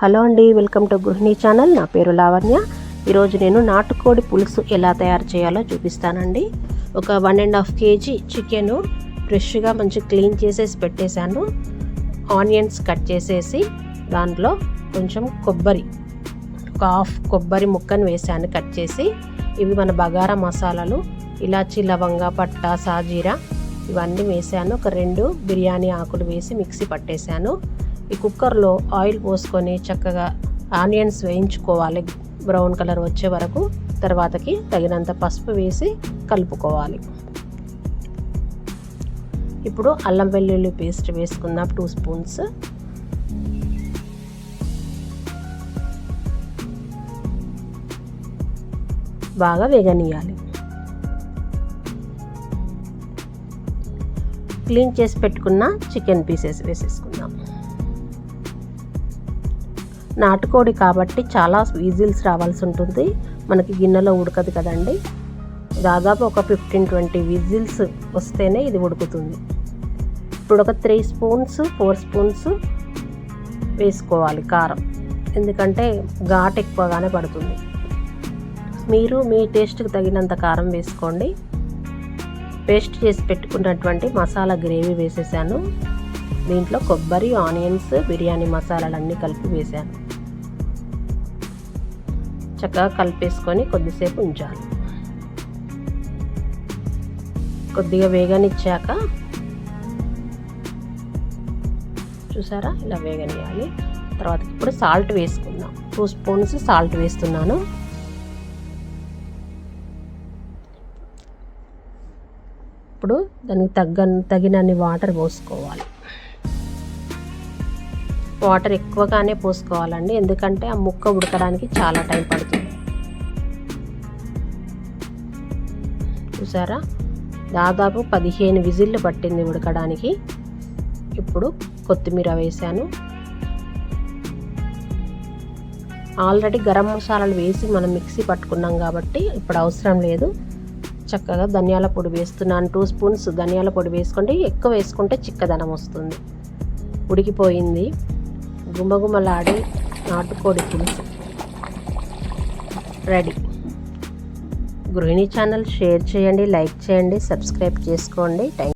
Hello అండి, welcome to గృహిణి channel. నా పేరు లావణ్య. ఈరోజు నేను నాటుకోడి పులుసు ఎలా తయారు చేయాలో చూపిస్తానండి. ఒక 1.5 kg చికెను ఫ్రెష్గా మంచి క్లీన్ చేసేసి పెట్టేశాను. ఆనియన్స్ కట్ చేసేసి దాంట్లో కొంచెం కొబ్బరి, ఒక హాఫ్ కొబ్బరి ముక్కను వేసాను కట్ చేసి. ఇవి మన బగారా మసాలాలు, ఇలాచీ, లవంగ, పట్టా, సాజీరా ఇవన్నీ వేసాను. ఒక 2 బిర్యానీ ఆకులు వేసి మిక్సీ పట్టేశాను. ఈ కుక్కర్లో ఆయిల్ పోసుకొని చక్కగా ఆనియన్స్ వేయించుకోవాలి బ్రౌన్ కలర్ వచ్చే వరకు. తర్వాతకి తగినంత పసుపు వేసి కలుపుకోవాలి. ఇప్పుడు అల్లం వెల్లుల్లి పేస్ట్ వేసుకుందాం 2 స్పూన్స్. బాగా వేగనీయాలి. క్లీన్ చేసి పెట్టుకున్న చికెన్ పీసెస్ వేసేసుకుందాం. నాటుకోడి కాబట్టి చాలా విజిల్స్ రావాల్సి ఉంటుంది. మనకి గిన్నెలో ఉడకదు కదండి. దాదాపు ఒక 15-20 విజిల్స్ వస్తేనే ఇది ఉడుకుతుంది. ఇప్పుడు ఒక 3 స్పూన్స్ 4 స్పూన్స్ వేసుకోవాలి కారం, ఎందుకంటే ఘాటు ఎక్కువగానే పడుతుంది. మీరు మీ టేస్ట్కి తగినంత కారం వేసుకోండి. పేస్ట్ చేసి పెట్టుకున్నటువంటి మసాలా గ్రేవీ వేసేసాను. దీంట్లో కొబ్బరి, ఆనియన్స్, బిర్యానీ మసాలాలన్నీ కలిపి వేసాను. చక్కగా కలిపేసుకొని కొద్దిసేపు ఉంచాలి. కొద్దిగా వేగనిచ్చాక చూసారా, ఇలా వేగనియాలి. తర్వాత ఇప్పుడు సాల్ట్ వేసుకుందాం. 2 స్పూన్స్ సాల్ట్ వేస్తున్నాను. ఇప్పుడు దానికి తగినన్ని వాటర్ పోసుకోవాలి. వాటర్ ఎక్కువగానే పోసుకోవాలండి, ఎందుకంటే ఆ ముక్క ఉడకడానికి చాలా టైం పడుతుంది. చూసారా, దాదాపు 15 విజిల్లు పట్టింది ఉడకడానికి. ఇప్పుడు కొత్తిమీర వేసాను. ఆల్రెడీ గరం మసాలాలు వేసి మనం మిక్సీ పట్టుకున్నాం కాబట్టి ఇప్పుడు అవసరం లేదు. చక్కగా ధనియాల పొడి వేస్తున్నాను. 2 స్పూన్స్ ధనియాల పొడి వేసుకోండి. ఎక్కువ వేసుకుంటే చిక్కదనం వస్తుంది. ఉడికిపోయింది. గుమగుమలాడి నాటుకోడి పులుసు రెడీ. గృహిణి ఛానల్ షేర్ చేయండి, లైక్ చేయండి, సబ్స్క్రైబ్ చేసుకోండి. Thank you.